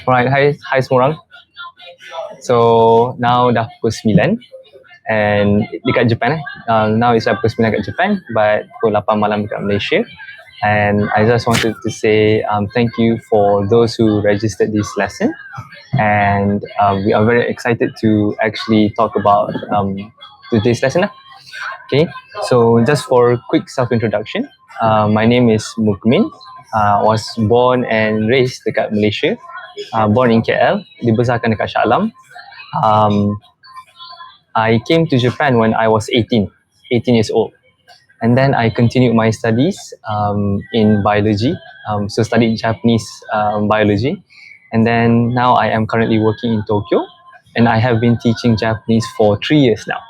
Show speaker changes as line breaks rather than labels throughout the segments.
Alright, hi semua orang. So now dah pukul 9 and dekat Japan now it's like pukul 9 kat Japan but pukul 8 malam dekat Malaysia. And I just wanted to say thank you for those who registered this lesson, and we are very excited to actually talk about today's lesson lah. Okay, so just for quick self-introduction, my name is Mukmin. Was born and raised dekat Malaysia. Born in KL, dibesarkan dekat Shah Alam. I came to Japan when I was 18 years old. And then I continued my studies in biology. So studied Japanese biology. And then now I am currently working in Tokyo, and I have been teaching Japanese for 3 years now.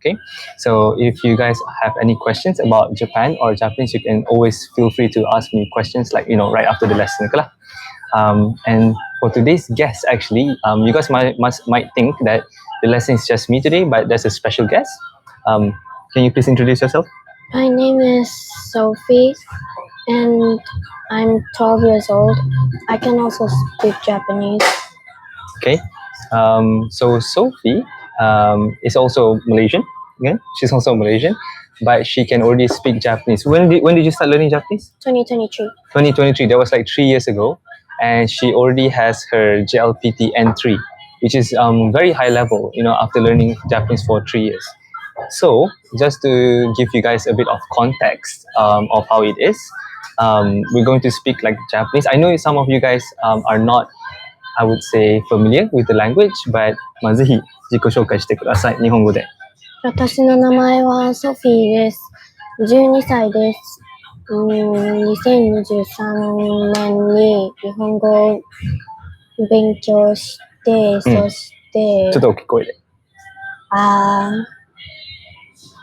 Okay, so if you guys have any questions about Japan or Japanese, you can always feel free to ask me questions, like right after the lesson. Okay lah. And for today's guest, actually, you guys might think that the lesson is just me today, but there's a special guest. Can you please introduce yourself?
My name is Sophie, and I'm 12 years old. I can also speak Japanese.
Okay, so Sophie is also Malaysian. Okay, she's also Malaysian, but she can already speak Japanese. When did you start learning Japanese?
2023.
2023. That was like 3 years ago, and she already has her JLPT N3, which is very high level. After learning Japanese for 3 years. So just to give you guys a bit of context of how it is, we're going to speak like Japanese. I know some of you guys are not, I would say, familiar with the language, but ぜひ自己紹介してください、日本語で。
私の名前はソフィーです。12歳です。2023年に日本語を勉強して、そして、
ちょっと大きい声で。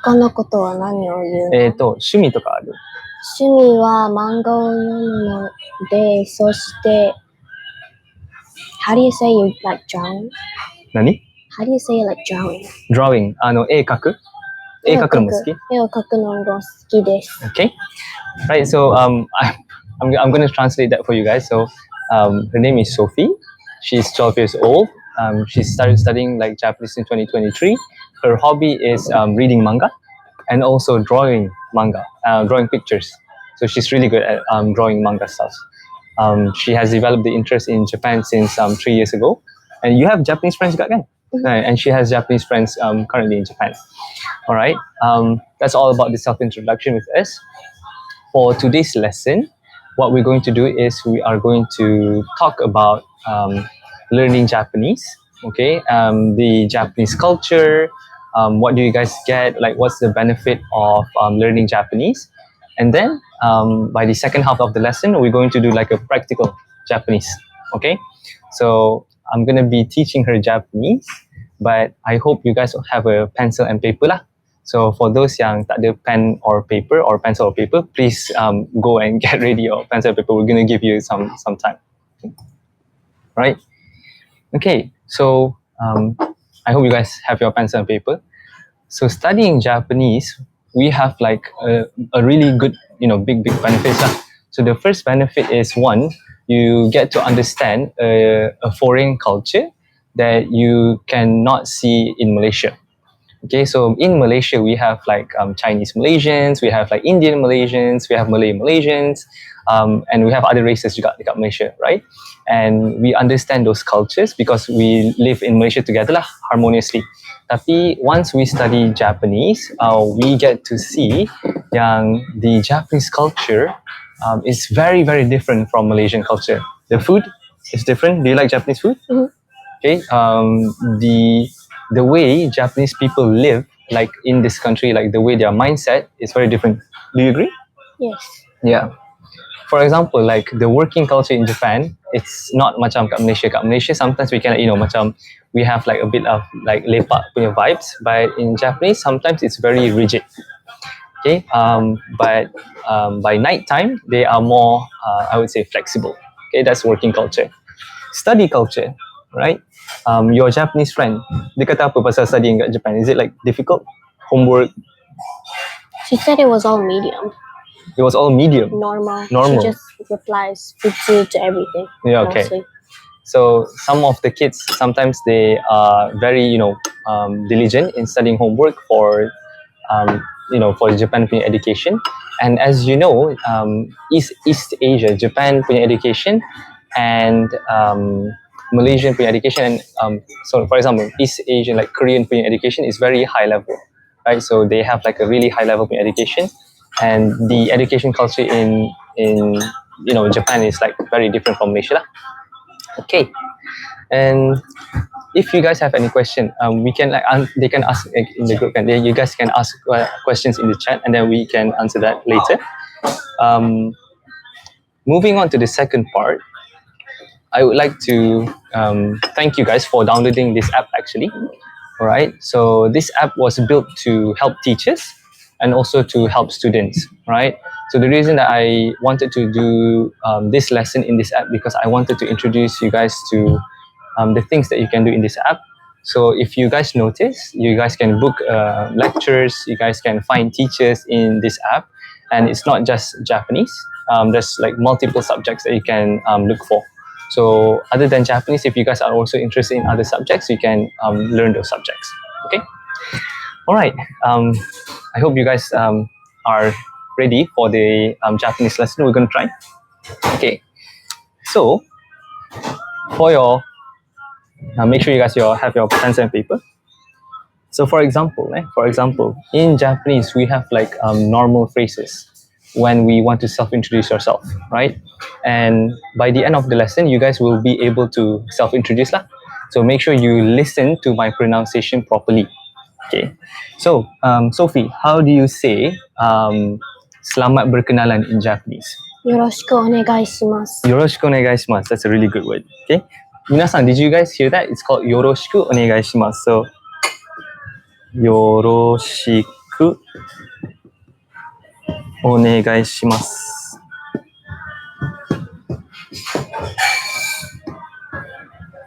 他のことは何を言うの？
趣味とかある？
趣味は漫画を読むので、そして、How do you say you like drawing?
何？
How do you say you like drawing?
Drawing. 絵描く？絵描くのも好き？
絵を描くのも好きです。
Okay. Right. So I'm going to translate that for you guys. So her name is Sophie. She's 12 years old. She started studying like Japanese in 2023. Her hobby is reading manga and also drawing manga, drawing pictures. So she's really good at drawing manga stuff. She has developed the interest in Japan since 3 years ago. And you have Japanese friends juga kan? Right. And she has Japanese friends currently in Japan. All right. That's all about the self-introduction with us. For today's lesson, what we're going to do is we are going to talk about learning Japanese. Okay. The Japanese culture. What do you guys get? Like, what's the benefit of learning Japanese? And then by the second half of the lesson, we're going to do like a practical Japanese. Okay. So I'm going to be teaching her Japanese, but I hope you guys have a pencil and paper lah. So for those yang tak ada pen or paper or pencil or paper, please go and get ready your pencil and paper. We're going to give you some time. Right? Okay, so I hope you guys have your pencil and paper. So studying Japanese, we have like a really good, big benefits lah. So the first benefit is, one, you get to understand a foreign culture that you cannot see in Malaysia. Okay, so in Malaysia, we have like Chinese Malaysians, we have like Indian Malaysians, we have Malay Malaysians, and we have other races juga dekat Malaysia, right? And we understand those cultures because we live in Malaysia together lah, harmoniously. Tapi once we study Japanese, we get to see yang the Japanese culture is very, very different from Malaysian culture. The food is different. Do you like Japanese food?
Mm-hmm.
Okay, the way Japanese people live, like in this country, like the way their mindset is very different. Do you agree?
Yes.
Yeah. For example, like the working culture in Japan, it's not macam kat Malaysia. Kat Malaysia, sometimes we can, macam we have like a bit of like lepak punya vibes, but in Japanese, sometimes it's very rigid. Okay, but by night time, they are more, I would say, flexible. Okay, that's working culture. Study culture, right? Your Japanese friend, dia kata apa pasal studying kat Japan? Is it like difficult? Homework?
She said it was all medium.
It was all medium?
Normal.
Normal.
She just replies to everything.
Yeah, okay.
Mostly.
So some of the kids sometimes they are very diligent in studying homework for for Japan punya education. And as you know, East Asia, Japan punya education and Malaysian punya education, and so for example, East Asian like Korean punya education is very high level, right? So they have like a really high level punya education, and the education culture in Japan is like very different from Malaysia lah. Okay, and if you guys have any question, we can like they can ask in the group, and then you guys can ask questions in the chat, and then we can answer that later. Moving on to the second part, I would like to thank you guys for downloading this app actually. All right, so this app was built to help teachers and also to help students, right? So the reason that I wanted to do this lesson in this app, because I wanted to introduce you guys to the things that you can do in this app. So if you guys notice, you guys can book lectures, you guys can find teachers in this app, and it's not just Japanese. There's like multiple subjects that you can look for. So other than Japanese, if you guys are also interested in other subjects, you can learn those subjects. Okay. All right. I hope you guys are ready for the Japanese lesson. We're going to try. Okay. So for your make sure you guys have your pencil and paper. So for example, in Japanese we have like normal phrases when we want to self-introduce yourself, right? And by the end of the lesson, you guys will be able to self-introduce lah. So make sure you listen to my pronunciation properly. Okay. So Sophie, how do you say selamat berkenalan in Japanese?
よろしくお願いします。
Yoroshiku onegaishimasu. That's a really good word. Okay. Minasan, did you guys hear that? It's called yoroshiku onegaishimasu. So yoroshiku onegaishimasu.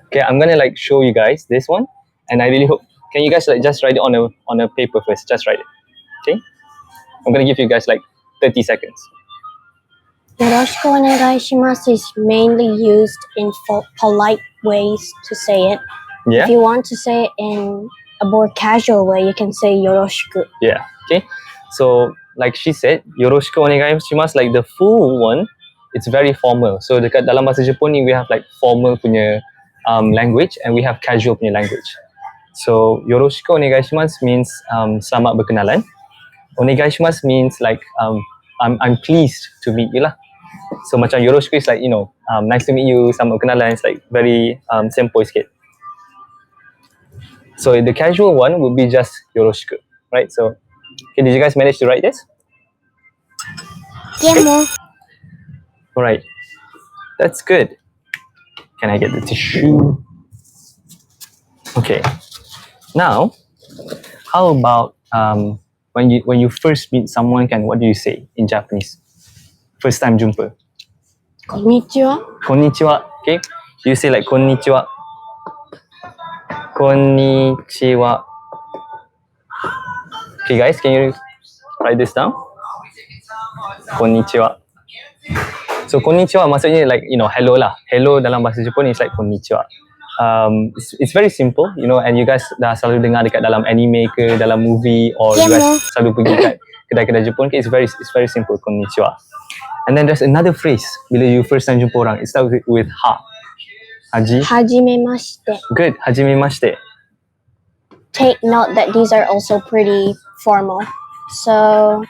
Okay, I'm gonna like show you guys this one, and I really hope can you guys like just write it on a paper first. Just write it. Okay. I'm gonna give you guys like 30 seconds.
よろしくお願いします is mainly used in polite ways to say it.
Yeah.
If you want to say it in a more casual way, you can say よろしく.
Yeah. Okay. So like she said, yoroshiku onegaishimasu, like the full one, it's very formal. So dekat dalam bahasa Jepun ni we have like formal punya language and we have casual punya language. So yoroshiku onegaishimasu means selamat berkenalan. Onegaishimasu means like I'm pleased to meet you lah. So macam yoroshiku is like nice to meet you, selamat berkenalan. It's like very simple sikit. So the casual one would be just yoroshiku, right? So okay, did you guys manage to write this?
Demo.
All right, that's good. Can I get the tissue? Okay. Now, how about when you first meet someone, what do you say in Japanese? First time jumpa.
こんにちは.
Konnichiwa. Okay. Do you say like konnichiwa? Konnichiwa. Okay, guys, can you write this down? Konnichiwa. So konnichiwa maksudnya like hello lah. Hello dalam bahasa Jepun is like konnichiwa. It's very simple, and you guys dah selalu dengar dekat dalam anime ke dalam movie, or you guys selalu pergi kat kedai-kedai Jepun ke, it's very simple, konnichiwa. And then there's another phrase bila you first time jumpa orang, it starts with ha. Haji.
はじめまして.
Good. Hajimemashite.
Take note that these are also pretty formal. So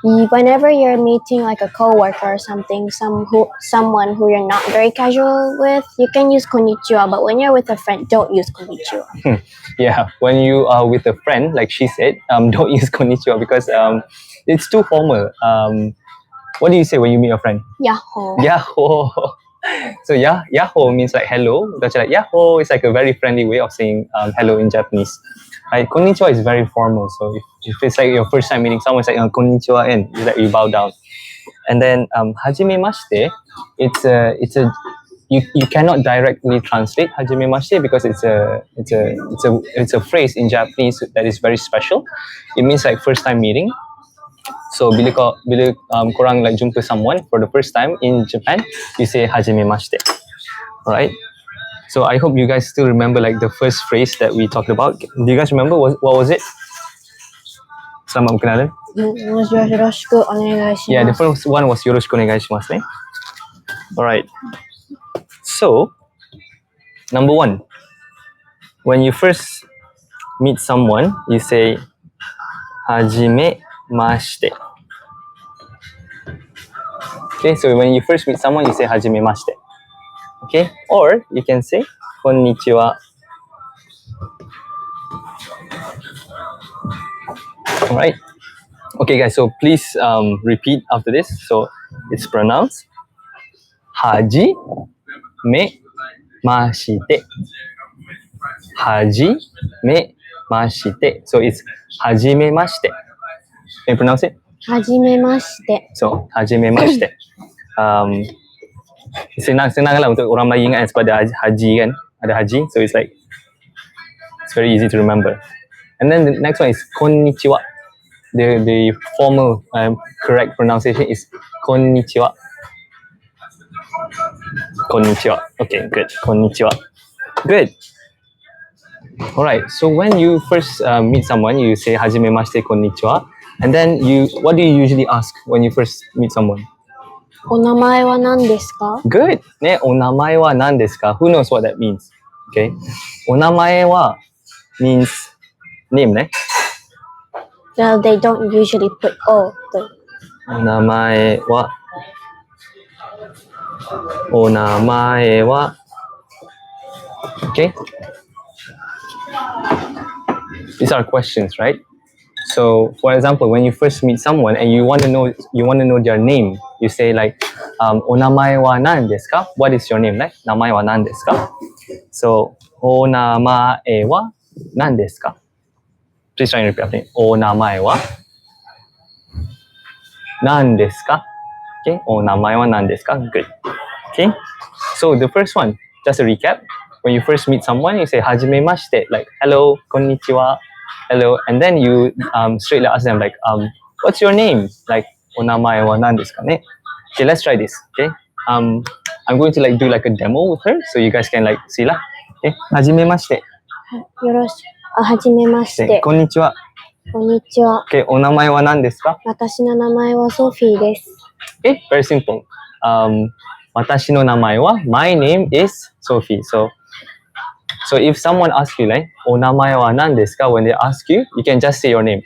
whenever you're meeting like a coworker or something, someone who you're not very casual with, you can use konnichiwa. But when you're with a friend, don't use konnichiwa.
Yeah, when you are with a friend, like she said, don't use konnichiwa because it's too formal. What do you say when you meet your friend?
Yahoo.
Yahoo. So yahoo means like hello. That's like yahoo is like a very friendly way of saying hello in Japanese. Right? Konnichiwa is very formal. So if it's like your first time meeting someone, it's like konnichiwa, and you bow down. And then hajimemashite, it's a you cannot directly translate hajimemashite because it's a phrase in Japanese that is very special. It means like first time meeting. So bila korang like jumpa someone for the first time in Japan, you say hajimemashite. Alright? So I hope you guys still remember like the first phrase that we talked about. Do you guys remember what was it? Selamat berkenalan. Yeah, the first one was yoroshiku onegaishimasu. Alright. So, number 1. When you first meet someone, you say hajime mashite. Okay, so when you first meet someone, you say hajime mashite. Okay, or you can say konnichiwa. Alright. Okay, guys, so please repeat after this. So it's pronounced hajime mashite. Hajime mashite. So it's hajime mashite. Can you pronounce it?
Hajimemashite.
So hajime mashite. Senang lah untuk orang Melayu ingat sebab ada haji kan, ada haji, so it's like it's very easy to remember. And then the next one is konnichiwa. The formal correct pronunciation is konnichiwa. Konnichiwa. Okay, good. Konnichiwa. Good. Alright, so when you first meet someone, you say hajimemashite konnichiwa, and then what do you usually ask when you first meet someone?
お名前は何ですか?
Good. ね、お名前は何ですか? Who knows what that means? Okay. お名前は means name ね。
Well, they don't usually put O.
お名前は お名前は Okay. These are questions, right? So, for example, when you first meet someone and you want to know their name, you say like, お名前は何ですか? What is your name? ね、名前は何ですか? So, お名前は何ですか? Please try and repeat after me. お名前は何ですか? Okay. お名前は何ですか? Good. Okay. So, the first one, just a recap. When you first meet someone, you say hajimemashite, like hello, konnichiwa, hello, and then you straightly ask them like, what's your name? Like, お名前は何ですかね? Okay, let's try this. Okay, I'm going to like do like a demo with her, so you guys can like see lah. Okay, はじめまして。
よろしく。はじめまし
Okay,
て。
こんにちは。
こんにちは。
Okay, お名前は何ですか?
私の名前はソフィーです。
Okay, very simple. 私の名前は My name is Sophie. So if someone asks you like お名前は何ですか? When they ask you, you can just say your name.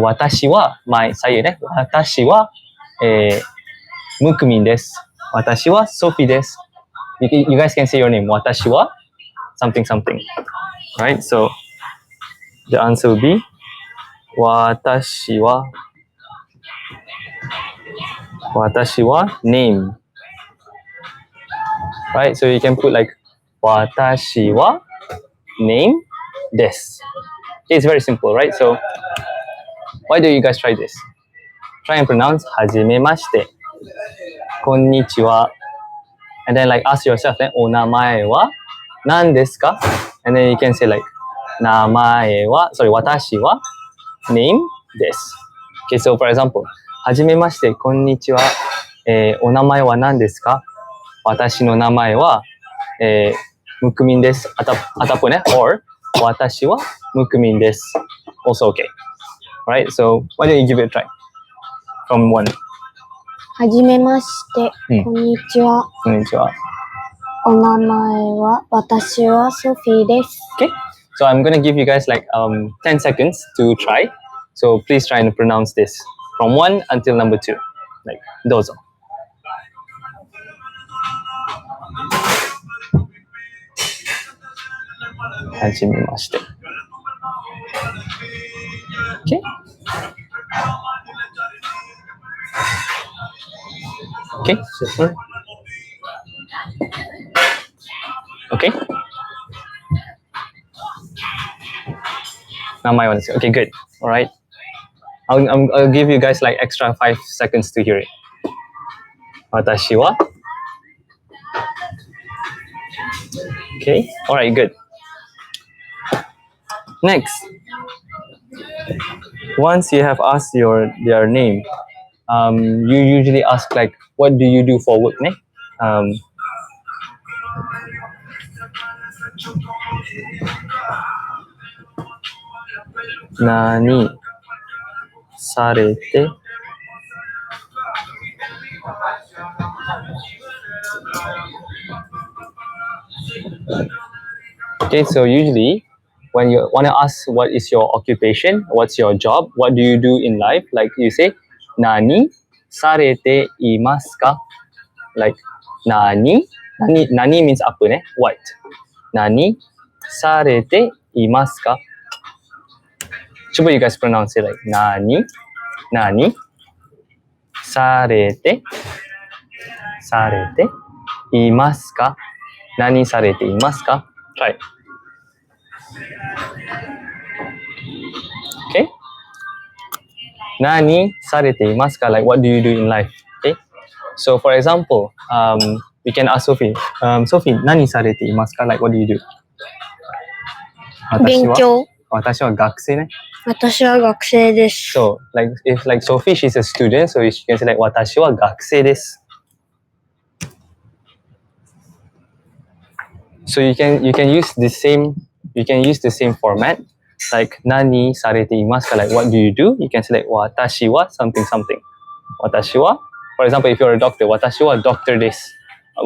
私は saya ね。私はムクミンです。私はソフィーです。You guys can say your name. 私は something something. Right? So the answer will be 私は name. Right? So you can put like 私は name です。Okay, it's very simple, right? So why don't you guys try this? Try and pronounce はじめまして。こんにちは。And then like ask yourself, お名前は何ですか? And then you can say like 名前は、私は name です。Okay, so for example, はじめまして、こんにちは。お名前は何ですか? 私の名前は、ムクミンです。あたぽね。Or 私はムクミンです。Also okay. Alright, so why don't you give it a try? From one.
はじめまして。こんにちは。
こんにちは。
お名前は、私はソフィーです。
Okay, so I'm gonna give you guys like 10 seconds to try. So please try and pronounce this from 1 until number 2. Like, どうぞ。はじめまして。Okay. Okay. Okay. 名前はですよ。Okay, good. Alright. I'll give you guys like extra 5 seconds to hear it. 私は Okay. Alright, good. Next. Once you have asked their name, you usually ask like, what do you do for work? Ne? Nani sarete Okay, so usually when you want to ask what is your occupation, what's your job, what do you do in life, like you say, nani sarete imasu ka? Like nani means apa ne? What? Nani sarete imasu ka? Cuba you guys pronounce it like nani sarete imasu ka? Nani sarete imasu ka? Try. Okay. Nani sarete imasu ka? Like what do you do in life? Okay. So for example, we can ask Sophie. Sophie, nani sarete imasu ka? Like what do you do? 私は
勉強。
私は学生ね。
私は学生です。
So like if like Sophie, she's a student, so she can say like 私は学生です。So you can use the same format like 何されていますか like what do you do? You can say like 私は something something. 私は for example if you're a doctor 私は doctor です。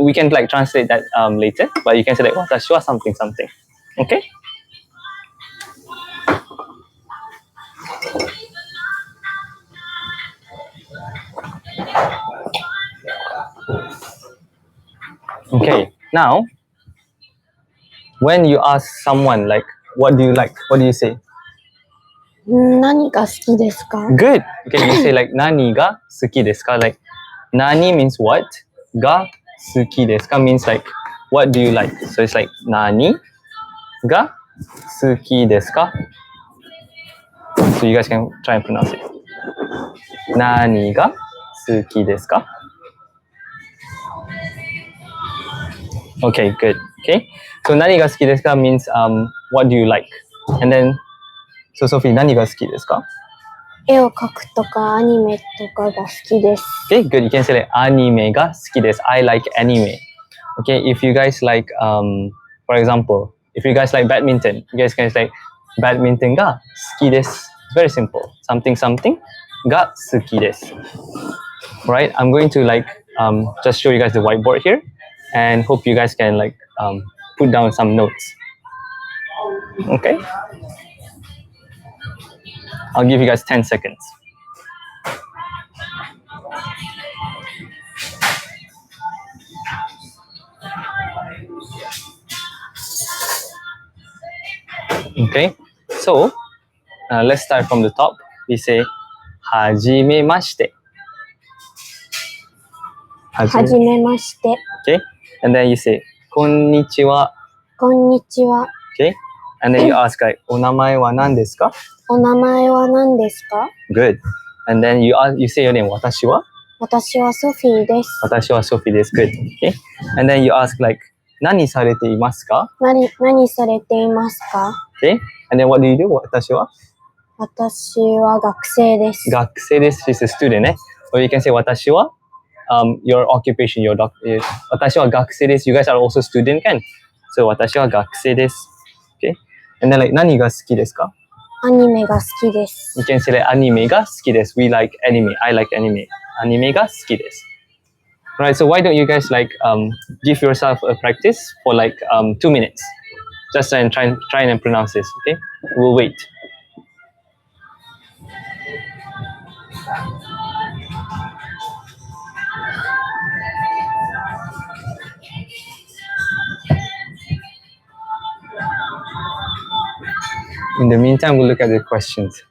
We can like translate that later, but you can say like 私は something something. Okay? Okay, now when you ask someone like what do you like, what do you say?
何が好きですか？
Good. Okay, you say like 何が好きですか? Like 何 means what? が好きですか means like what do you like? So it's like 何が好きですか? So you guys can try and pronounce it. 何が好きですか? Okay, good. Okay. So 何が好きですか means what do you like? And then so Sophie 何が好きですか?
絵を描くとかアニメとかが好きです。
Okay, good. You can say like アニメが好きです。I like anime. Okay, if you guys like for example, if you guys like badminton, you guys can say like バドミントンが好きです。It's very simple. Something something が好きです。Right? I'm going to like just show you guys the whiteboard here and hope you guys can like put down some notes. Okay? I'll give you guys 10 seconds. Okay, so let's start from the top. We say はじめまして。
はじめまして。
Okay, and then you say こんにちは。
こんにちは。
Okay, and then you ask like お名前は何ですか?
お名前は何ですか？
Good. And then you say your name. 私は
私はソフィーです。
私はソフィーです。Good. Okay, and then you ask like 何されていますか?
何されていますか？
Okay, and then what do you do? 私は
学生です。
学生です。She's a student ね。Or you can say 私はyour occupation, your doctor. 私は学生です。You guys are also student kan? So 私は学生です。Okay, and then like 何が好きですか?
アニメが好きです。
You can say like アニメが好きです。We like anime. I like anime. アニメが好きです。Right, so why don't you guys like give yourself a practice for like 2 minutes? Just try and pronounce this, okay? We'll wait. In the meantime, we'll look at the questions.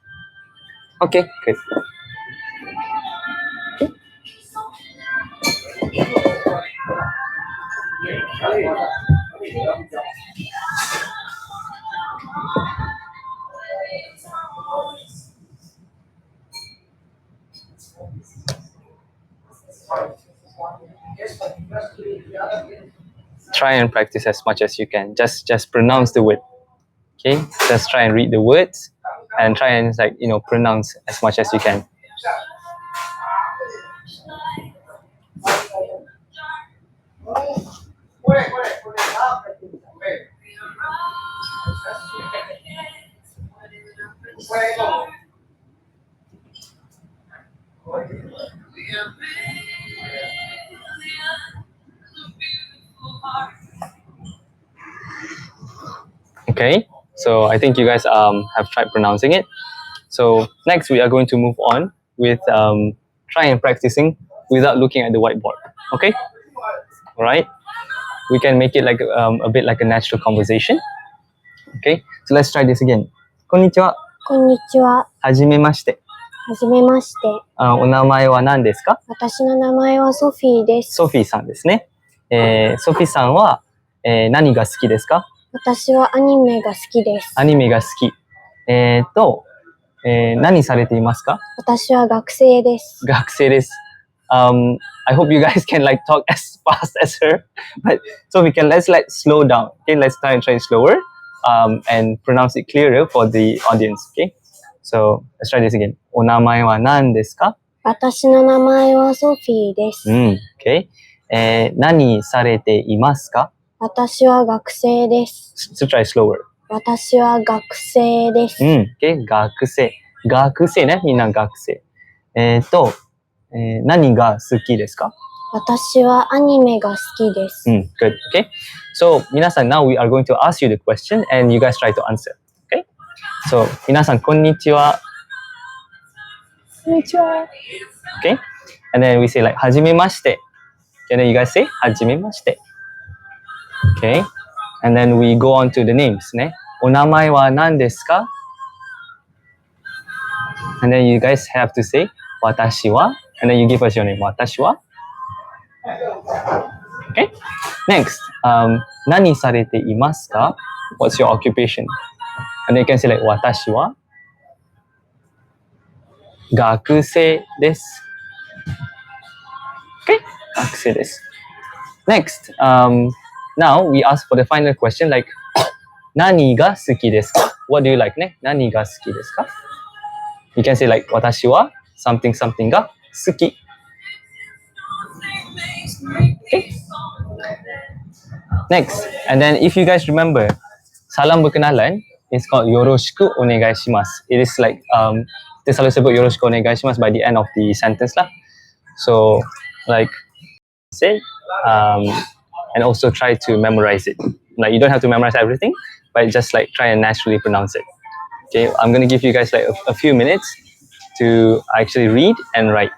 Okay, good. Try and practice as much as you can. Just pronounce the word. Okay, just try and read the words and try and like pronounce as much as you can. Okay, so I think you guys have tried pronouncing it. So next we are going to move on with try and practicing without looking at the whiteboard. Okay, all right. We can make it like a bit like a natural conversation. Okay, so let's try this again. こんにちは。
こんにちは。
はじめまして。
はじめまして。
お名前は何ですか？
私の名前はソフィーです。
ソフィーさんですね。ソフィーさんは、何が好きですか？
私はアニメが好きです。
アニメが好き。何されていますか？
私は学生です。
学生です。I hope you guys can like talk as fast as her, but so we can let's like slow down. Okay, let's try and try slower, and pronounce it clearer for the audience. Okay, so let's try this again. お名前は何ですか？
私の名前はソフィーです。
Okay. 何されていますか？
私は学生です。
So try slower.
私は学生です。
Okay, 学生。学生ね、みんな学生。何が好きですか？
私はアニメが好きです。
Good. Okay. So 皆さん now we are going to ask you the question and you guys try to answer. Okay. So 皆さんこんにちは。こんにちは。Okay. And then we say like はじめまして。And then you guys say はじめまして。Okay. And then we go on to the names ね。お名前は何ですか？ And then you guys have to say 私は。And then you give us your name. 私は。Okay. Next, 何されていますか？ What's your occupation? And then you can say like 私は学生です。Okay, 学生です。Next, now we ask for the final question like 何が好きですか？ What do you like ね？何が好きですか？ You can say like 私は something something が好き。Okay. Next, and then if you guys remember, salam berkenalan is called yoroshiku onegaishimasu. It is like kita selalu sebut yoroshiku onegaishimasu by the end of the sentence lah. So like say and also try to memorize it. Like you don't have to memorize everything, but just like try and naturally pronounce it. Okay, I'm gonna give you guys like a few minutes to actually read and write.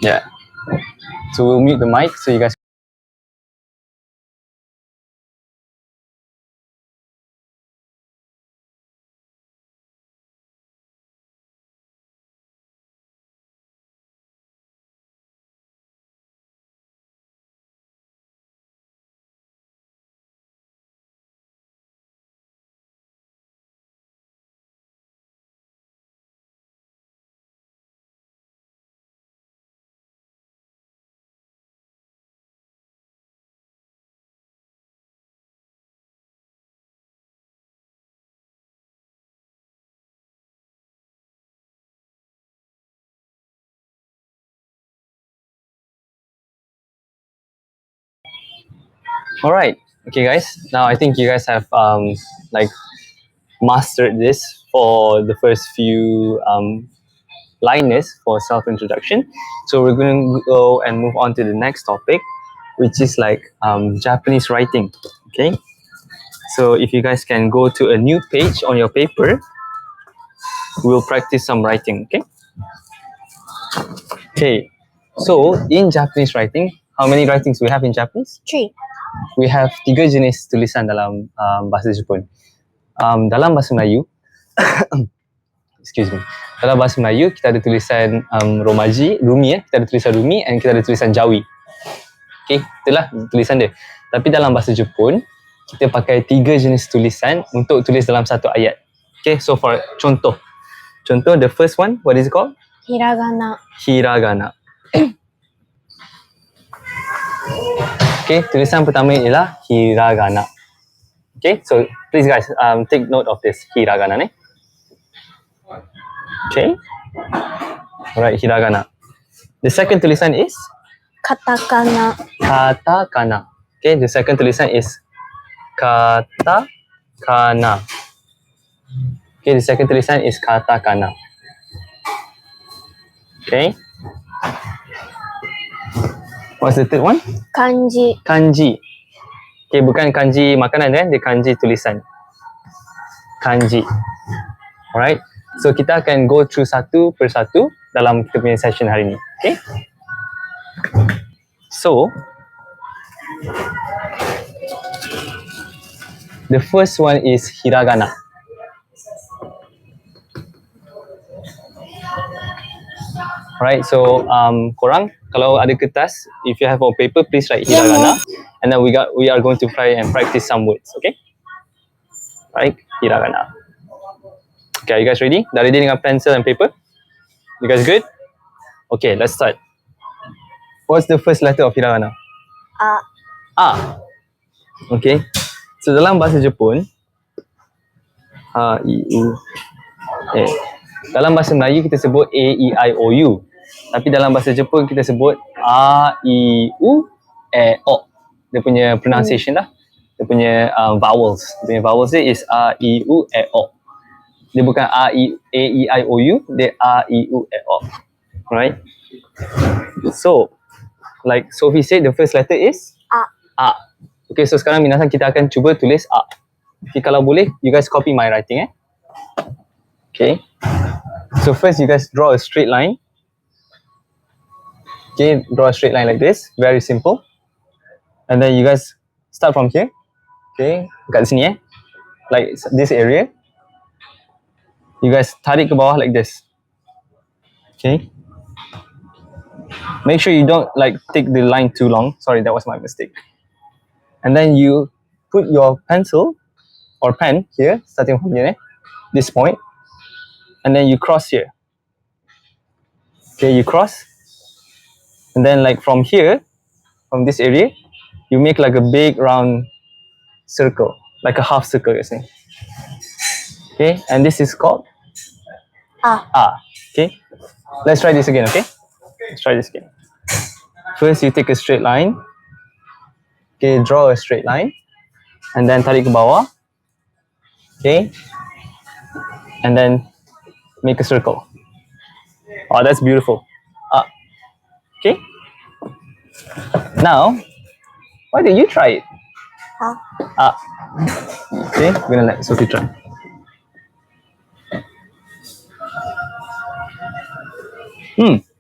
Yeah. So we'll mute the mic so you guys. All right. Okay, guys. Now I think you guys have like mastered this for the first few liners for self-introduction. So we're going to go and move on to the next topic, which is like Japanese writing. Okay. So if you guys can go to a new page on your paper, we'll practice some writing. Okay. Okay. So in Japanese writing, how many writings we have in Japanese?
3.
We have 3 jenis tulisan dalam bahasa Jepun. Dalam bahasa Melayu, excuse me. Dalam bahasa Melayu kita ada tulisan Rumi kita ada tulisan Rumi and kita ada tulisan Jawi. Okay, itulah tulisan dia. Tapi dalam bahasa Jepun, kita pakai 3 jenis tulisan untuk tulis dalam satu ayat. Okay, so for contoh, the first one, what is it called?
Hiragana.
Hiragana. Okay, tulisan pertama ialah hiragana. Okay, so please guys take note of this hiragana ni. Okay. Alright, hiragana. The second tulisan is
Katakana.
katakana. Okay, the second tulisan is katakana. Okay, the second tulisan is katakana. Okay. What's the third one?
Kanji.
Kanji. Okay, bukan kanji makanan dia kanji tulisan. Kanji. Alright. So kita akan go through satu persatu dalam kita punya session hari ni. Okay. So the first one is hiragana. Alright, so korang kalau ada kertas, if you have a paper, please write hiragana, and then we are going to try and practice some words. Okay? Right, hiragana. Okay, are you guys ready? Dah ready dengan pencil and paper? You guys good? Okay, let's start. What's the first letter of hiragana?
A.
A. Okay. So dalam bahasa Jepun, A, I, U, E. Dalam bahasa Melayu kita sebut A, E, I, O, U. Tapi dalam bahasa Jepun kita sebut A, I, U, E, O. Dia punya pronunciation lah. Dia punya vowels. Dia punya vowels dia is A, I, U, E, O. Dia bukan A, E, I, O, U. Dia A, I, U, E, O. Alright? So, like Sophie said, the first letter is
A.
A. Okay, so sekarang minasan kita akan cuba tulis A. Okay, kalau boleh, you guys copy my writing Okay. So first you guys draw a straight line. Okay, draw a straight line like this. Very simple. And then you guys start from here. Okay, kat sini like this area. You guys tarik ke bawah like this. Okay. Make sure you don't like take the line too long. Sorry, that was my mistake. And then you put your pencil or pen here, starting from here, this point. And then you cross here. Okay, you cross. And then like from here, from this area, you make like a big round circle, like a half circle, you're saying. Okay, and this is called
A.
A. Okay, let's try this again, okay? Let's try this again. First, you take a straight line. Okay, draw a straight line. And then tarik ke bawah. Okay. And then make a circle. Oh, that's beautiful. A. Okay. Now, why don't you try it?
A.
A. Okay, we're gonna let Sophie try.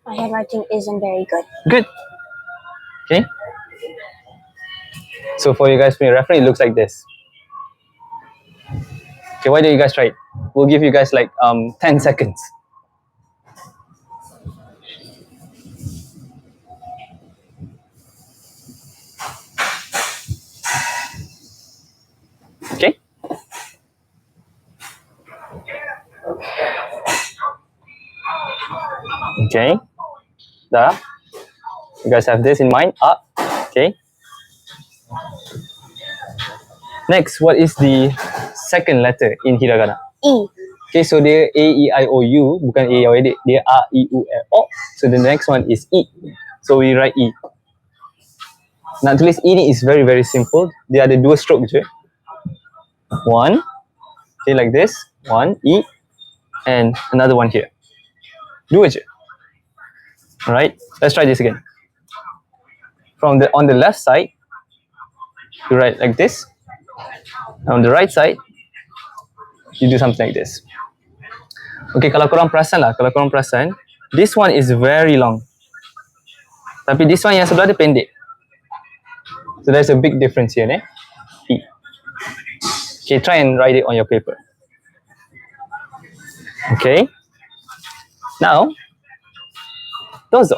My handwriting isn't very good.
Good. Okay. So for you guys, for your reference, it looks like this. Okay, why don't you guys try it? We'll give you guys like 10 seconds. Okay. Okay. Dah. You guys have this in mind. Okay. Next, what is the second letter in hiragana?
E.
Okay, so dia A, E, I, O, U, bukan A, I, O, U, dia A, I, U, E, O. So the next one is E. So we write E. Nak tulis E ni is very, very simple. Dia ada dua stroke je. One. Okay, like this. One, E. And another one here. Dua je. Alright, let's try this again. On the left side, you write like this. On the right side, you do something like this. Okay, kalau korang perasan, this one is very long. Tapi this one yang sebelah dia pendek. So there's a big difference here, E. Okay, try and write it on your paper. Okay. Now, dozo.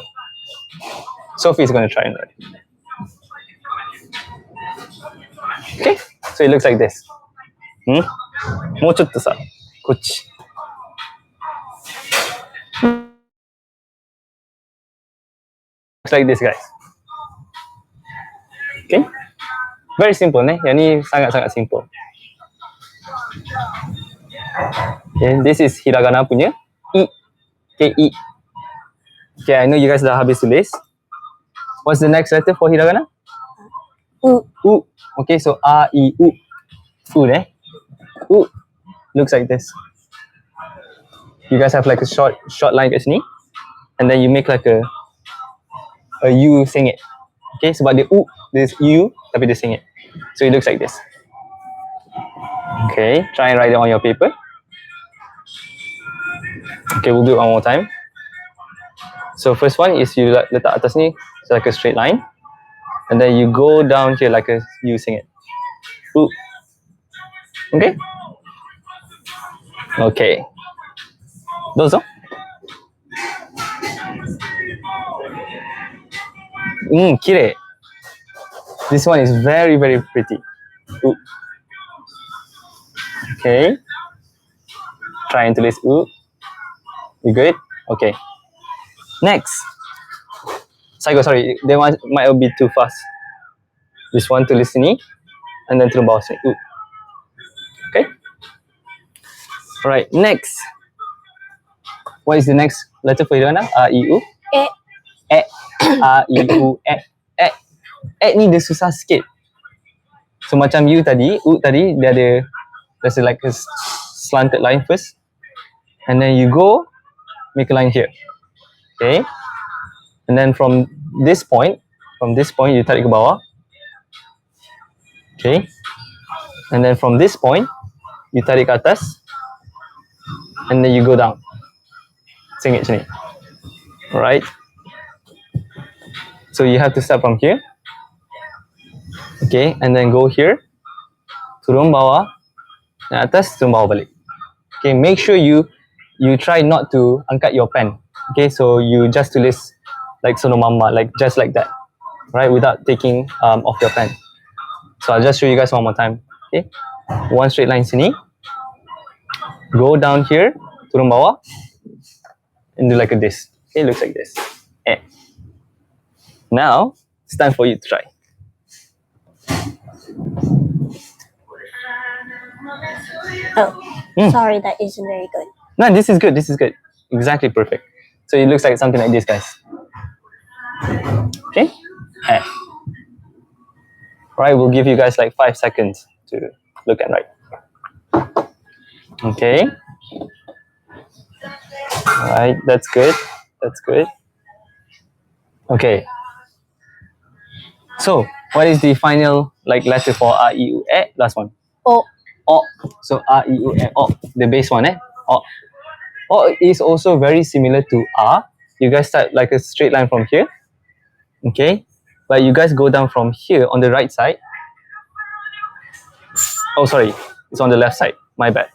Sophie is going to try and write it. Okay, so it looks like this. もうちょっとさ、こっち。Looks like this, guys. Okay, very simple, Yang ni sangat-sangat simple. Okay, this is hiragana punya I. Okay, I. Okay, I know you guys dah habis tulis. What's the next letter for hiragana?
U.
U. Okay, so A, I, U. U, U. Looks like this. You guys have like a short line kat sini. And then you make like a U singit. Okay, sebab dia U, there's U, tapi dia singit. So it looks like this. Okay, try and write it on your paper. Okay, we'll do it one more time. So first one is you letak atas ni, so like a straight line, and then you go down here like a you sing it. Ooh. Okay. Okay. どうぞ。綺麗。This one is very, very pretty. Ooh. Okay. Try and tulis ooh. You good? Okay. Next. Sorry. They might be too fast. This one tulis sini, and then turun bawah sini. Ooh. Okay. Alright. Next. What is the next letter for hiragana? A, I, U.
E.
E. A, I, U, E. E. E ni dia susah sikit. So macam U tadi, U tadi dia ada there's like a slanted line first, and then you go make a line here. Okay. And then from this point you tarik ke bawah. Okay. And then from this point you tarik ke atas, and then you go down. Singit macam ni. Alright. So you have to start from here. Okay, and then go here. Turun bawah. Dan atas, turun bawah balik. Okay, make sure you try not to angkat your pen. Okay, so you just tulis like sono mama, like just like that. Right, without taking off your pen. So I'll just show you guys one more time. Okay, one straight line sini. Go down here, turun bawah, and do like this. Okay, it looks like this. Now it's time for you to try.
Oh, sorry, that isn't very good.
No, this is good. This is good. Exactly perfect. So it looks like something like this, guys. Okay. Right, we'll give you guys like 5 seconds to look and write. Okay. Alright, that's good. That's good. Okay. So, what is the final like letter for A, I, U, E? Last one.
O.
O. So A, I, U, E, O. The base one, O. O is also very similar to A. You guys start like a straight line from here. Okay. But you guys go down from here on the right side. Oh, sorry. It's on the left side. My bad.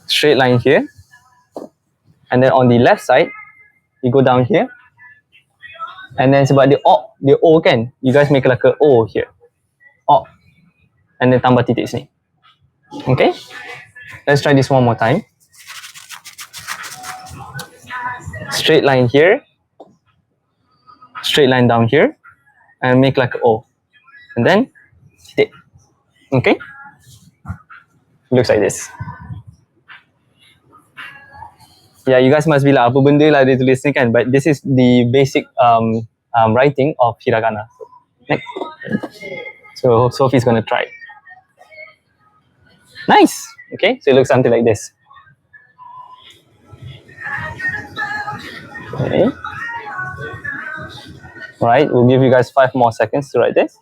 Straight line here. And then on the left side, you go down here. And then sebab the O kan, you guys make like a O here. O. And then tambah titik sini. Okay? Let's try this one more time. Straight line here. Straight line down here. And make like a O. And then titik. Okay? Looks like this. Yeah, you guys must be like, apa benda lah dia tulis ni kan? But this is the basic writing of hiragana. So, next. So Sophie's gonna try. Nice. Okay, so it looks something like this. Okay. Right, we'll give you guys 5 more seconds to write this.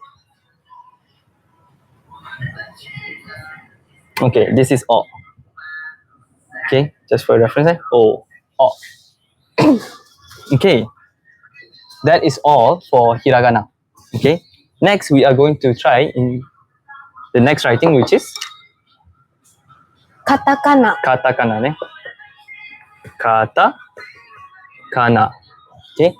Okay, this is O. Okay, just for reference, O. O. Okay, that is all for hiragana. Okay, next we are going to try in the next writing, which is
Katakana.
katakana. Katakana. Okay,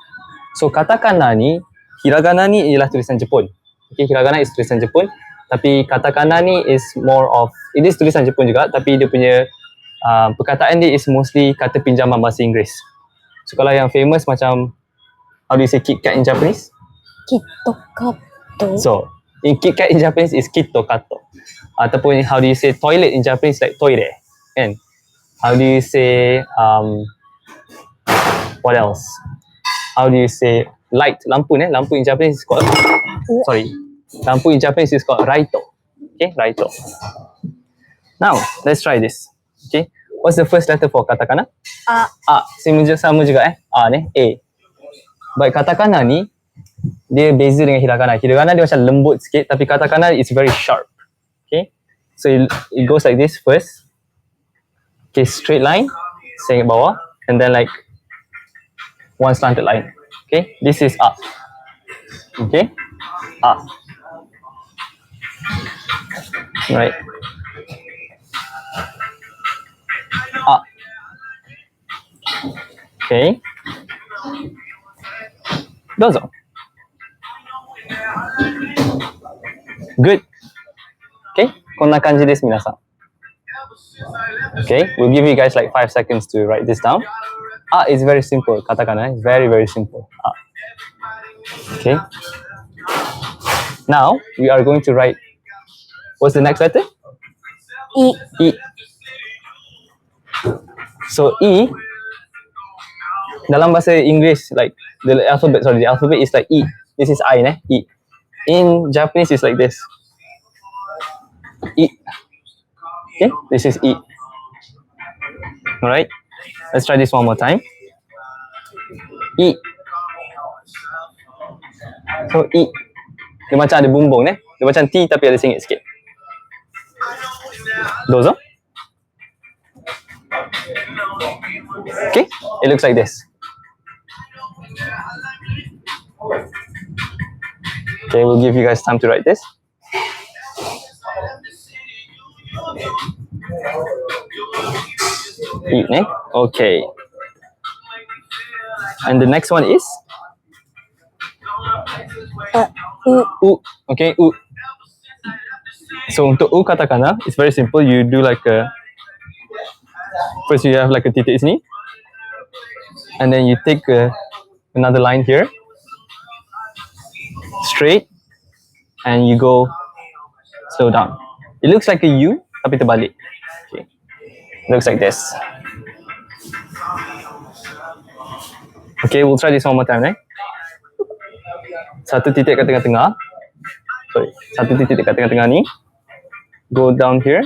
so katakana ni, hiragana ni ialah tulisan Jepun. Okay, hiragana is tulisan Jepun, tapi katakana ni is more of, it is tulisan Jepun juga, tapi dia punya perkataan dia is mostly kata pinjaman bahasa Inggeris. So kalau yang famous macam, how do you say Kit Kat in Japanese?
Kitokato.
So in Kit Kat in Japanese is kitokato. Ataupun how do you say toilet in Japanese, like toire, kan? How do you say what else? How do you say light, lampu ni? Lampu in Japanese is called, sorry, lampu in Japanese is called raito. Okay, raito. Now let's try this. Okay, what's the first letter for katakana?
A.
A. Sama juga A ni, A. But katakana ni dia beza dengan hiragana. Hiragana dia macam lembut sikit, tapi katakana is very sharp. Okay, so it goes like this first. Okay, straight line, sengit bawah, and then like one slanted line. Okay, this is up. Okay, up. Right. Up. Okay. Dozo. Good. Okay, こんな感じです、皆さん。Okay, we'll give you guys like 5 seconds to write this down. Ah is very simple, katakana is very, very simple. Ah. Okay. Now we are going to write. What's the next letter?
E.
E. So E dalam bahasa English, like the alphabet is like E. This is I, E. In Japanese it's like this. E. Okay, this is E. Alright, let's try this one more time. E. So E. Dia macam ada bumbung, dia macam T tapi ada sengit sikit. Dozo. Okay, it looks like this. Okay, we'll give you guys time to write this. E, okay. And the next one is U. Okay, U. So untuk U katakana, it's very simple. You do like a, first you have like a titik sini, and then you take another line here, straight, and you go slow down. It looks like a U, tapi terbalik. Okay, looks like this. Okay, we'll try this one more time, Satu titik kat tengah-tengah. Sorry, satu titik kat tengah-tengah ni. Go down here.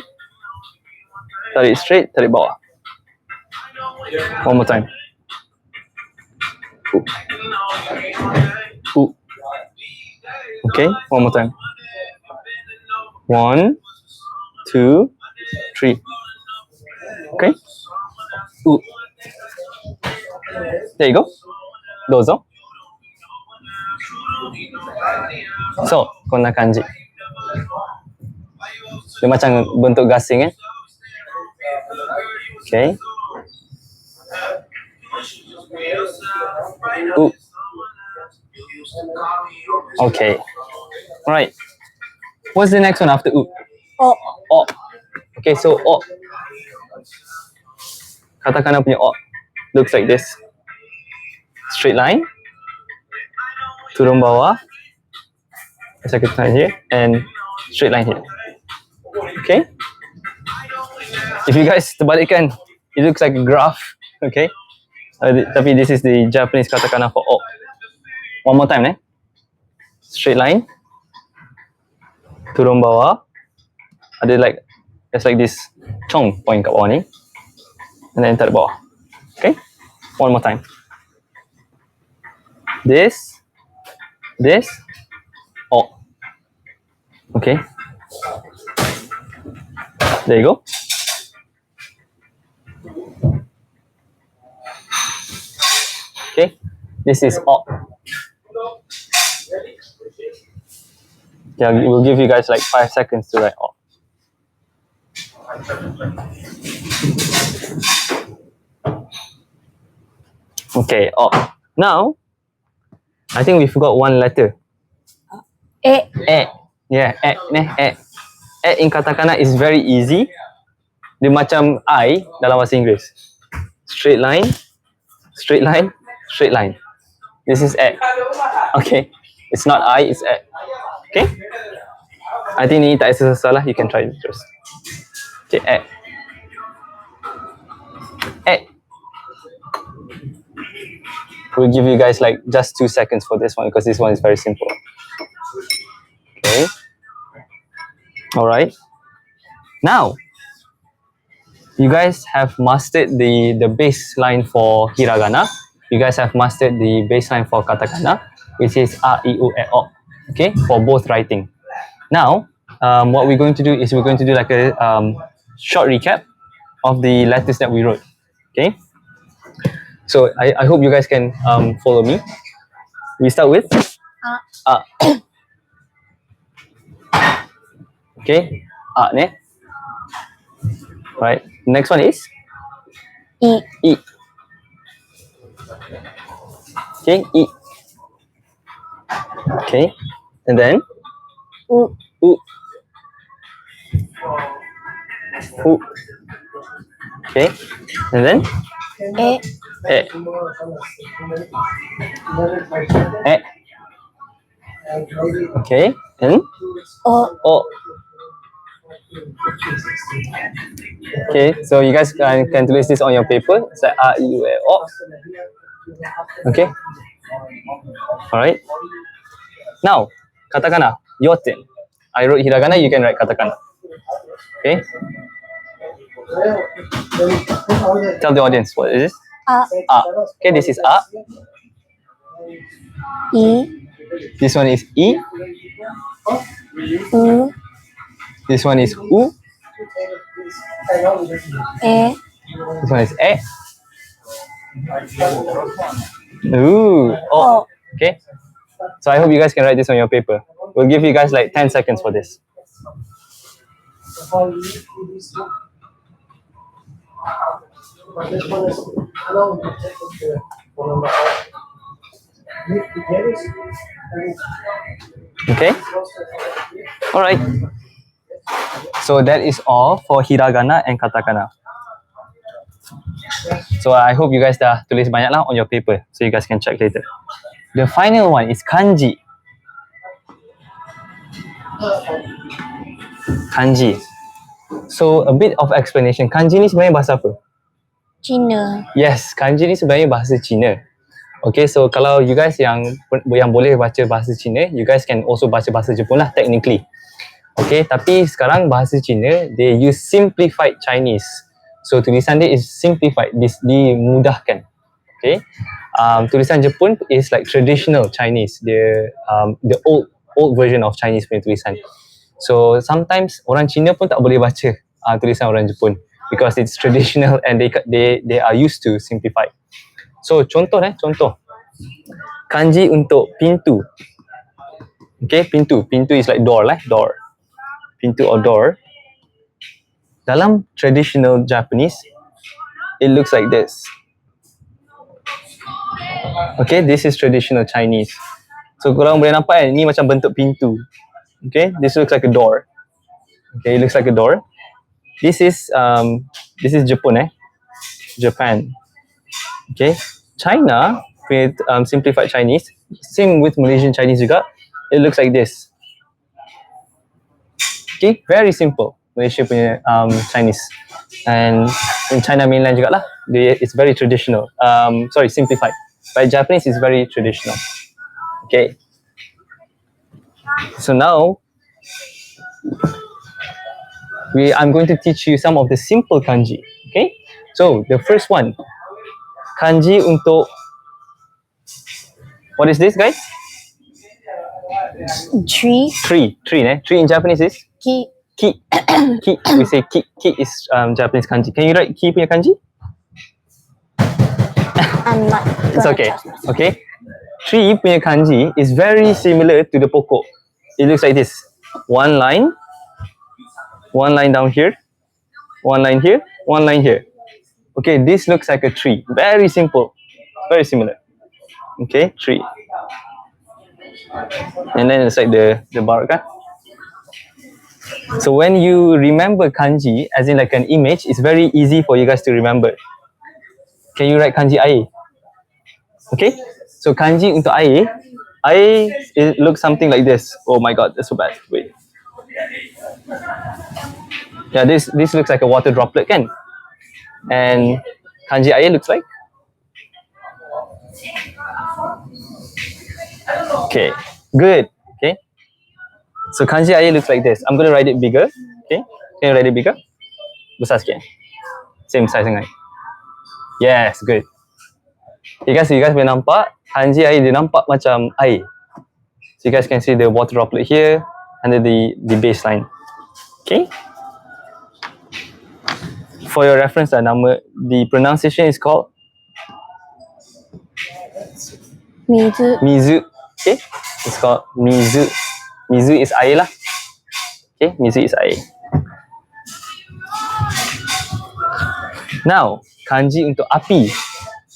Tarik straight, tarik bawah. One more time. Ooh. Okay, one more time. 1, 2, 3. Okay. Ooh. There you go. Dozo. So, こんな感じ。Dia macam bentuk gasing, Okay. Ooh. Okay. Alright. What's the next one after U?
O.
O. Okay, so O. Katakana punya O looks like this. Straight line. Turun bawah. Second line here and straight line here. Okay. If you guys terbalikkan, it looks like a graph. Okay. Tapi this is the Japanese katakana for O. One more time, Straight line. Turun bawah. Ada like, just like this chong point kat bawah ni. And then tarik bawah. Okay. One more time. This. O. Okay. There you go. Okay. This is O. Yeah, we'll give you guys like 5 seconds to write O. Okay, O. Now, I think we forgot one letter.
E.
E. Yeah, E. E in katakana is very easy. Dia macam I dalam bahasa Inggeris. Straight line, straight line, straight line. This is E. Okay, it's not I, it's E. Okay. I think ni tak ada salah. You can try it first. Okay, E. E. We'll give you guys like just 2 seconds for this one because this one is very simple. Okay. All right. Now, you guys have mastered the baseline for hiragana. You guys have mastered the baseline for katakana. which is A, I, U, E, O. Okay, for both writing. Now, what we're going to do is we're going to do like a short recap of the letters that we wrote. Okay, so I hope you guys can follow me. We start with A. Okay, A ne. Right. Next one is
I.
I. Okay, I. Okay, and then
U.
U. U. Okay, and then
E.
E. E. Okay, and
O.
O. Okay, so you guys can tulis this on your paper. It's like A, I, U, E, O. Okay, alright. Now, katakana, your turn. I wrote hiragana, you can write katakana. Okay, tell the audience what is this?
A.
A. Okay, this is A.
I.
This one is I.
U.
This one is U.
E.
This one is E. Ooh. O. Okay. So I hope you guys can write this on your paper. We'll give you guys like 10 seconds for this. Okay. All right. So that is all for hiragana and katakana. So I hope you guys dah tulis banyak lah on your paper, so you guys can check later. The final one is kanji. Kanji. So a bit of explanation. Kanji ni sebenarnya bahasa apa?
Cina.
Yes, kanji ni sebenarnya bahasa Cina. Okay, so kalau you guys yang boleh baca bahasa Cina, you guys can also baca bahasa Jepun lah technically. Okay, tapi sekarang bahasa Cina, they use simplified Chinese. So tulisan dia is simplified, dimudahkan. Okay, tulisan Jepun is like traditional Chinese, the old version of Chinese punya tulisan. So sometimes orang Cina pun tak boleh baca tulisan orang Jepun because it's traditional and they are used to simplified. So contoh. Kanji untuk pintu. Okay, pintu is like door door. Pintu or door. Dalam traditional Japanese, it looks like this. Okay, this is traditional Chinese. So korang boleh nampak kan, ni macam bentuk pintu. Okay, this looks like a door. Okay, it looks like a door. This is Japan. Japan. Okay, China with simplified Chinese. Same with Malaysian Chinese juga. It looks like this. Okay, very simple. Malaysia punya Chinese, and in China mainland juga lah. It's very traditional. Simplified. But Japanese is very traditional. Okay. So now, I'm going to teach you some of the simple kanji. Okay. So the first one, kanji untuk. What is this, guys?
Tree.
Tree. Tree in Japanese is
Ki.
ki. Ki. We say ki. Ki is Japanese kanji. Can you write ki punya kanji?
I'm not.
It's okay. Okay. Tree punya kanji is very similar to the pokok. It looks like this. One line down here, one line here, one line here. Okay, this looks like a tree. Very simple. Very similar. Okay, tree. And then it's like the bark. Kan? So when you remember kanji, as in like an image, it's very easy for you guys to remember. Can you write kanji air? Okay, so kanji untuk air, it looks something like this. Oh my god, that's so bad. Wait. Yeah, this looks like a water droplet, kan? And kanji air looks like. Okay, good. Okay, so kanji air looks like this. I'm going to write it bigger. Okay, can you write it bigger? Besar sikit. Same size sangat. Yes, good. You guys boleh nampak kanji air dia nampak macam air. So you guys can see the water droplet here under the baseline. Okay. For your reference, the pronunciation is called
Mizu.
mizu. Okay. It's called mizu. Mizu is air lah. Okay. Mizu is air. Now, kanji untuk api.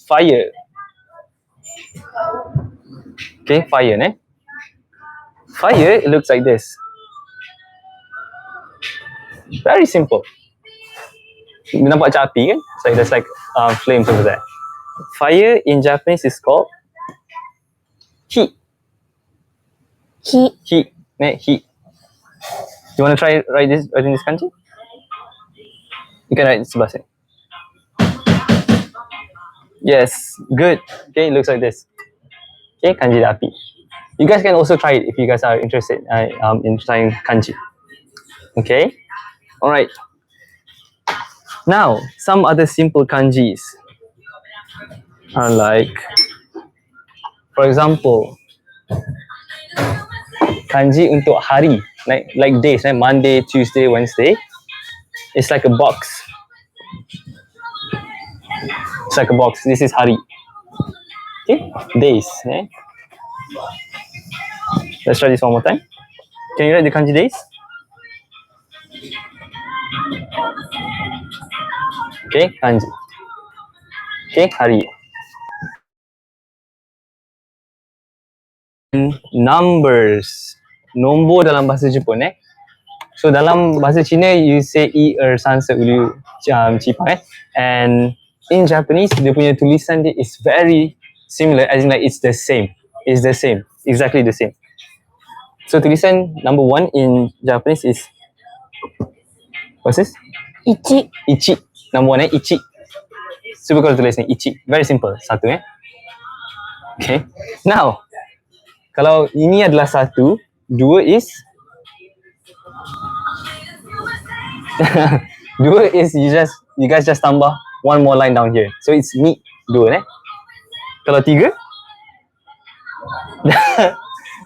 Fire. Okay, fire ne. Fire, it looks like this. Very simple. Nampak macam api kan? It's like there's like flames over there. Fire in Japanese is called heat.
Heat.
Heat. Ne, heat. You want to try writing this kanji? You can write sebelah sini. Yes, good. Okay, it looks like this. Okay, kanji dan api. You guys can also try it if you guys are interested in trying kanji. Okay, all right. Now, some other simple kanjis are like, for example, kanji untuk hari, like days, right? Monday, Tuesday, Wednesday. It's like a box. It's like a box. This is hari. Okay, days. Let's try this one more time. Can you write the kanji days? Okay, kanji. Okay, hari. Numbers. Nombor dalam bahasa Jepun So dalam bahasa Cina you say 1 2 3 4 5 and in Japanese dia punya tulisan dia is very similar as in like it's the same. It's the same. Exactly the same. So tulisan number 1 in Japanese is what's this?
Ichi.
Ichi. Number 1 ichi. Cuba kalau tulis ni ichi. Very simple. Satu Okay. Now kalau ini adalah 1, 2 is 2 is you guys just tambah one more line down here. So it's ni 2 Kalau 3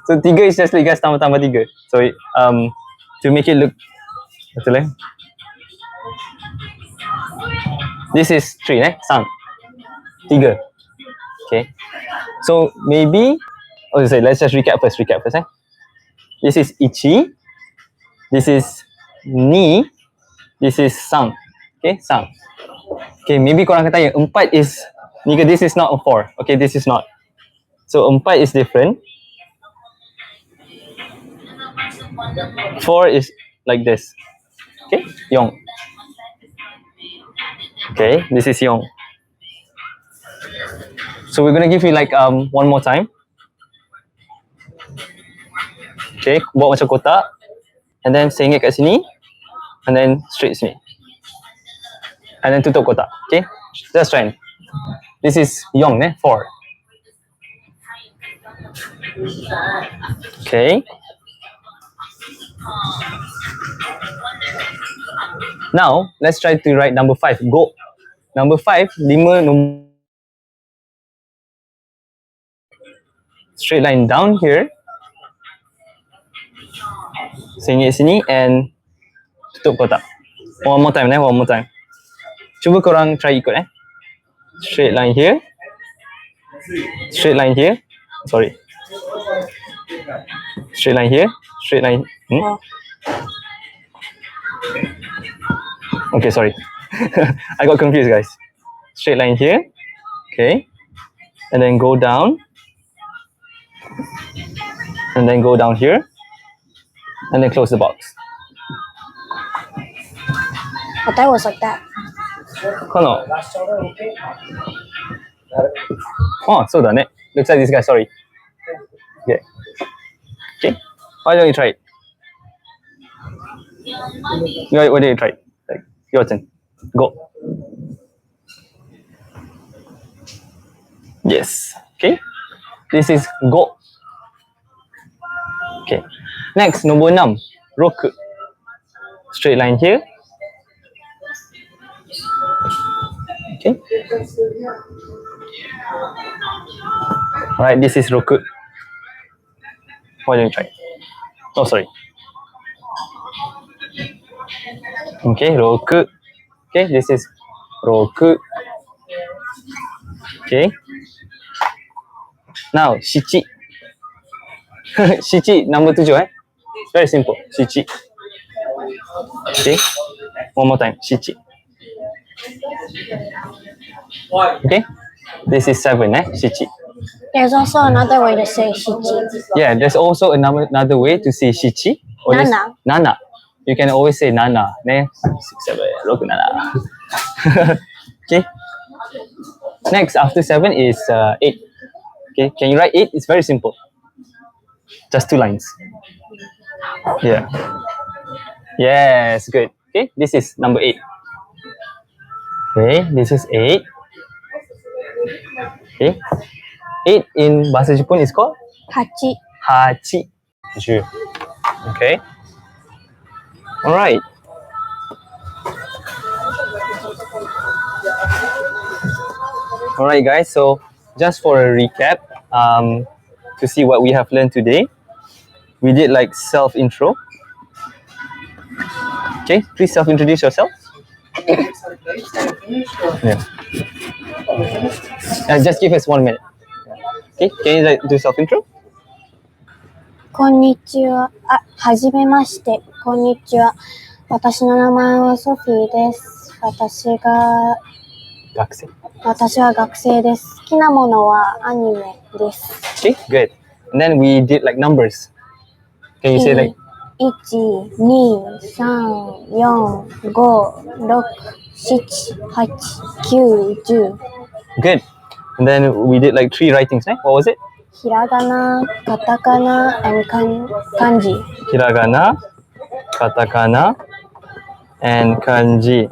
so 3 is just you guys tambah 3. So to make it look betul this is 3 sang 3. Okay. So maybe let's just recap first This is ichi, this is ni, this is sang. Okay, sang. Okay, maybe korang akan tanya 4 is ni ke? This is not a 4. Okay, this is not. So 4 is different. 4 is like this. Okay, yong. Okay, this is yong. So we're gonna give you like one more time. Okay, buat macam kotak and then sengit kat sini and then straight sini and then tutup kotak. Okay, just try. This is yong 4. Okay. Now let's try to write number 5. Go. Number 5, 5 straight line down here. Sengit sini and tutup kotak. One more time. Cuba korang try ikut Straight line here. Straight line here. Sorry. Straight line here. Straight line. Okay, sorry. I got confused, guys. Straight line here. Okay. And then go down. And then go down here. And then close the box.
I thought it was like that.
Kono. Oh, so done it. Looks like this guy, sorry. Okay. Okay. Why don't you try it? Why don't you try it? Like, your turn. Go. Yes. Okay. This is go. Okay. Next, number 6. Roku. Straight line here. Okay. Alright, this is Roku. Why don't you try? Oh, sorry. Okay, Roku. Okay, this is Roku. Okay. Now, Shichi. Shichi, number 7 eh? Very simple. Shichi. Okay. One more time. Shichi. Okay. This is 7 eh? Shichi.
There's also another way to say shichi.
Yeah, there's also another way to say shichi. Always,
Nana.
Nana. You can always say nana. Ne? 6, 7, 6, nana. Okay. Next, after 7 is 8. Okay. Can you write 8? It's very simple. Just 2 lines. Yeah. Yes, good. Okay. This is number 8. Okay. This is 8. Okay. 8 in bahasa Jepun is called
Hachi.
hachi. 10. Okay. All right. All right, guys. So just for a recap, to see what we have learned today, we did like self intro. Okay, please self introduce yourself. Yeah. Just give us 1 minute. Okay, can you like do self intro?
こんにちは。はじめまして。こんにちは。私の名前はソフィーです。私は学生です。好きなものはアニメです。
Okay, good. And then we did like numbers. Can you say like
1、2、3、4、5、6、7、8、9、10。
good? And then we did like 3 writings, right? What was it?
ひらがな、カタカナ、and 漢字。
Hiragana, katakana, and kanji.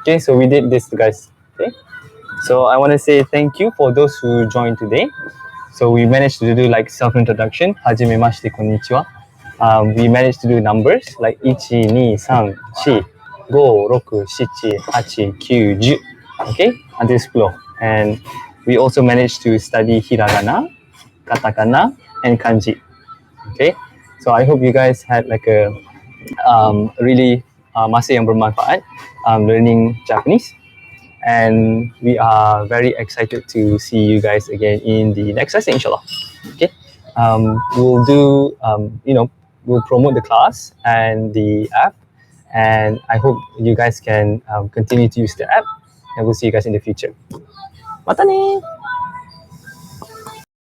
Okay, so we did this, guys. Okay, so I want to say thank you for those who joined today. So we managed to do like self-introduction. Hajimemashite, konnichiwa. We managed to do numbers like 1, 2, 3, 4, 5, 6, 7, 8, 9, 10. Okay, until 10. And we also managed to study hiragana, katakana, and kanji. Okay, so I hope you guys had like a really masa yang bermanfaat learning Japanese, and we are very excited to see you guys again in the next lesson, inshallah. Okay, we'll do we'll promote the class and the app, and I hope you guys can continue to use the app, and we'll see you guys in the future. Mata ne.